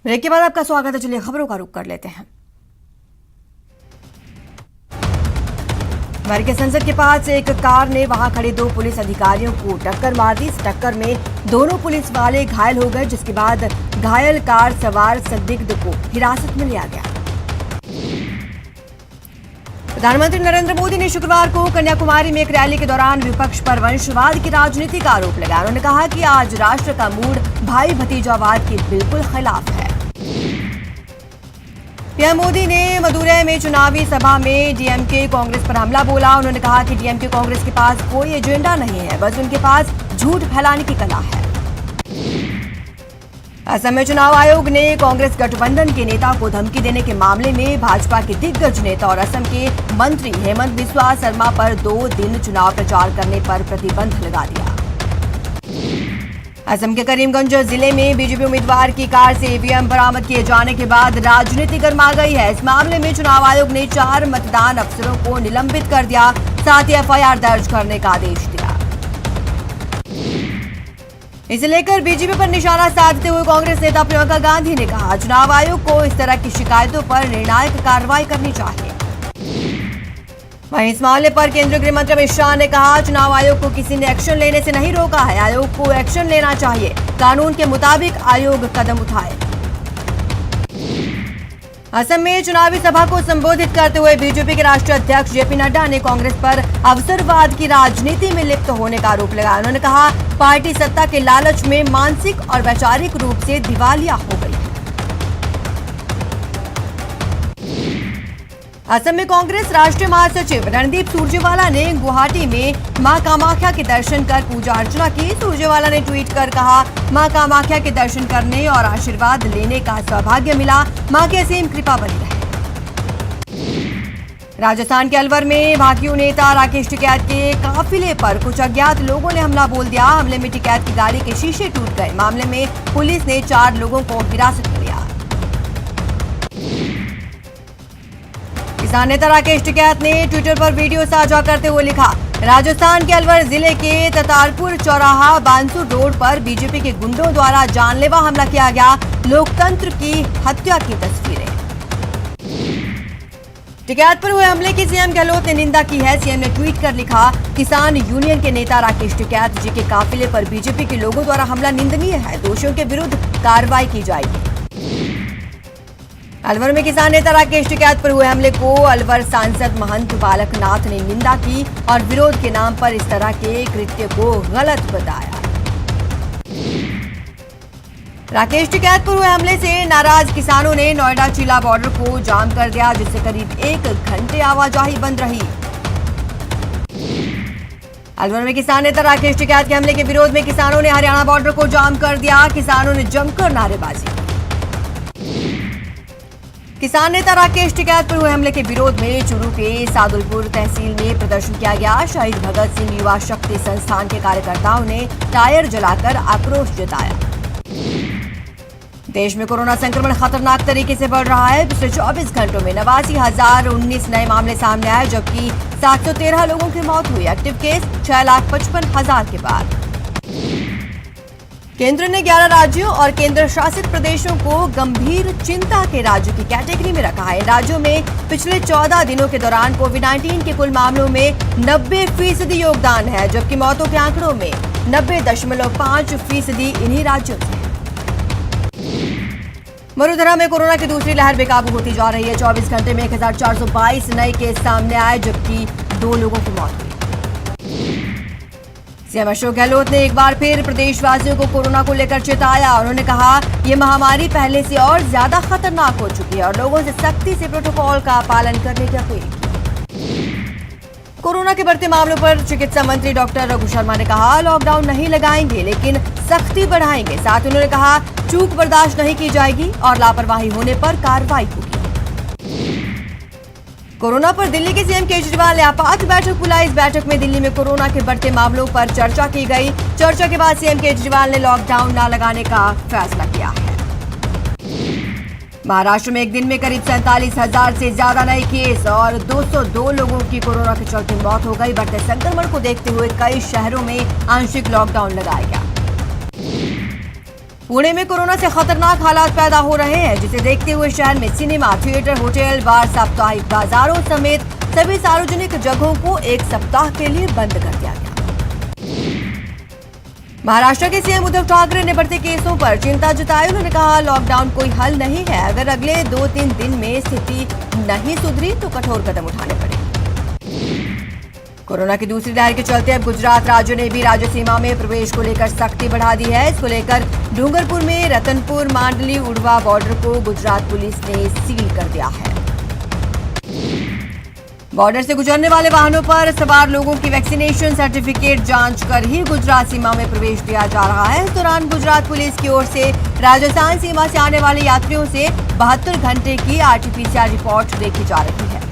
Break के बाद आपका स्वागत है। चलिए खबरों का रुख कर लेते हैं। अमेरिकी संसद के पास एक कार ने वहां खड़े दो पुलिस अधिकारियों को टक्कर मार दी। इस टक्कर में दोनों पुलिस वाले घायल हो गए, जिसके बाद घायल कार सवार संदिग्ध को हिरासत में लिया गया। प्रधानमंत्री नरेंद्र मोदी ने शुक्रवार को कन्याकुमारी में एक रैली के दौरान विपक्ष पर वंशवाद की राजनीति का आरोप लगाया। उन्होंने कहा कि आज राष्ट्र का मूड भाई भतीजावाद के बिल्कुल खिलाफ है। पीएम मोदी ने मदुरै में चुनावी सभा में डीएमके कांग्रेस पर हमला बोला। उन्होंने कहा कि डीएमके कांग्रेस के पास कोई एजेंडा नहीं है, बस उनके पास झूठ फैलाने की कला है। असम में चुनाव आयोग ने कांग्रेस गठबंधन के नेता को धमकी देने के मामले में भाजपा के दिग्गज नेता और असम के मंत्री हेमंत बिस्वा शर्मा पर 2 दिन चुनाव प्रचार करने पर प्रतिबंध लगा दिया। असम के करीमगंज जिले में बीजेपी उम्मीदवार की कार से ईवीएम बरामद किए जाने के बाद राजनीति गर्मा गई है। इस मामले में चुनाव आयोग ने 4 मतदान अफसरों को निलंबित कर दिया, साथ ही एफआईआर दर्ज करने का आदेश दिया। इसे लेकर बीजेपी पर निशाना साधते हुए कांग्रेस नेता प्रियंका गांधी ने कहा, चुनाव आयोग को इस तरह की शिकायतों पर निर्णायक कार्रवाई करनी चाहिए। वहीं इस मामले पर केंद्रीय गृह मंत्री अमित शाह ने कहा, चुनाव आयोग को किसी ने एक्शन लेने से नहीं रोका है, आयोग को एक्शन लेना चाहिए, कानून के मुताबिक आयोग कदम उठाए। असम में चुनावी सभा को संबोधित करते हुए बीजेपी के राष्ट्रीय अध्यक्ष जेपी नड्डा ने कांग्रेस पर अवसरवाद की राजनीति में लिप्त होने का आरोप लगाया। उन्होंने कहा, पार्टी सत्ता के लालच में मानसिक और वैचारिक रूप से दिवालिया हो गई है। असम में कांग्रेस राष्ट्रीय महासचिव रणदीप सुरजेवाला ने गुवाहाटी में मां कामाख्या के दर्शन कर पूजा अर्चना की। सुरजेवाला ने ट्वीट कर कहा, मां कामाख्या के दर्शन करने और आशीर्वाद लेने का सौभाग्य मिला, मां की असीम कृपा बनी रहे। राजस्थान के अलवर में भाकियू नेता राकेश टिकैत के काफिले पर कुछ अज्ञात लोगों ने हमला बोल दिया। हमले में टिकैत की गाड़ी के शीशे टूट गए। मामले में पुलिस ने 4 लोगों को हिरासत में लिया। किसान नेता राकेश टिकैत ने ट्विटर पर वीडियो साझा करते हुए लिखा, राजस्थान के अलवर जिले के ततारपुर चौराहा बांसुर रोड पर बीजेपी के गुंडों द्वारा जानलेवा हमला किया गया। लोकतंत्र की हत्या की तस्वीरें। टिकैत पर हुए हमले की सीएम गहलोत ने निंदा की है। सीएम ने ट्वीट कर लिखा, किसान यूनियन के नेता राकेश टिकैत जी के काफिले पर बीजेपी के लोगों द्वारा हमला निंदनीय है, दोषियों के विरुद्ध कार्रवाई की जाएगी। अलवर में किसान नेता राकेश टिकैत पर हुए हमले को अलवर सांसद महंत बालकनाथ ने निंदा की और विरोध के नाम पर इस तरह के कृत्य को गलत बताया। राकेश टिकैत पर हुए हमले से नाराज किसानों ने नोएडा चिला बॉर्डर को जाम कर दिया, जिससे करीब 1 घंटे आवाजाही बंद रही। अलवर में किसान नेता राकेश टिकैत के हमले के विरोध में किसानों ने हरियाणा बॉर्डर को जाम कर दिया। किसानों ने जमकर नारेबाजी की। किसान नेता राकेश टिकैत पर हुए हमले के विरोध में चूरू के सादुलपुर तहसील में प्रदर्शन किया गया। शहीद भगत सिंह युवा शक्ति संस्थान के कार्यकर्ताओं ने टायर जलाकर आक्रोश जताया। देश में कोरोना संक्रमण खतरनाक तरीके से बढ़ रहा है। पिछले 24 घंटों में 89,019 नए मामले सामने आए, जबकि 713 लोगों की मौत हुई। एक्टिव केस 6,55,000 के पार। केंद्र ने 11 राज्यों और केंद्र शासित प्रदेशों को गंभीर चिंता के राज्य की कैटेगरी में रखा है। राज्यों में पिछले 14 दिनों के दौरान कोविड-19 के कुल मामलों में 90% योगदान है, जबकि मौतों के आंकड़ों में 90.5% इन्हीं राज्यों से। वडोदरा में कोरोना की दूसरी लहर बेकाबू होती जा रही है। 24 घंटे में 1422 नए केस सामने आए, जबकि 2 लोगों की मौत हुई। सीएम अशोक गहलोत ने एक बार फिर प्रदेशवासियों को कोरोना को लेकर चेताया। उन्होंने कहा, ये महामारी पहले से और ज्यादा खतरनाक हो चुकी है और लोगों से सख्ती से प्रोटोकॉल का पालन करने की अपील की। कोरोना के बढ़ते मामलों पर चिकित्सा मंत्री डॉक्टर रघु शर्मा ने कहा, लॉकडाउन नहीं लगाएंगे लेकिन सख्ती बढ़ाएंगे। साथ ही उन्होंने कहा, चूक बर्दाश्त नहीं की जाएगी और लापरवाही होने पर कार्रवाई होगी। कोरोना पर दिल्ली के सीएम केजरीवाल ने आपात बैठक बुलाई। इस बैठक में दिल्ली में कोरोना के बढ़ते मामलों पर चर्चा की गई। चर्चा के बाद सीएम केजरीवाल ने लॉकडाउन न लगाने का फैसला किया है। महाराष्ट्र में एक दिन में करीब 47,000 से ज्यादा नए केस और 202 लोगों की कोरोना के चलते मौत हो गई। बढ़ते संक्रमण को देखते हुए कई शहरों में आंशिक लॉकडाउन लगाया गया। पुणे में कोरोना से खतरनाक हालात पैदा हो रहे हैं, जिसे देखते हुए शहर में सिनेमा, थिएटर, होटल, बार, साप्ताहिक बाजारों समेत सभी सार्वजनिक जगहों को एक सप्ताह के लिए बंद कर दिया गया। महाराष्ट्र के सीएम उद्धव ठाकरे ने बढ़ते केसों पर चिंता जताई। उन्होंने कहा, लॉकडाउन कोई हल नहीं है। अगर अगले 2-3 दिन में स्थिति नहीं सुधरी तो कठोर कदम उठाने पड़ेंगे। कोरोना की दूसरी लहर के चलते अब गुजरात राज्य ने भी राज्य सीमा में प्रवेश को लेकर सख्ती बढ़ा दी है। इसको लेकर डूंगरपुर में रतनपुर, मांडली, उड़वा बॉर्डर को गुजरात पुलिस ने सील कर दिया है। बॉर्डर से गुजरने वाले वाहनों पर सवार लोगों की वैक्सीनेशन सर्टिफिकेट जांच कर ही गुजरात सीमा में प्रवेश दिया जा रहा है। इस दौरान गुजरात पुलिस की ओर से राजस्थान सीमा से आने वाले यात्रियों से 72 घंटे की RT-PCR रिपोर्ट देखी जा रही है।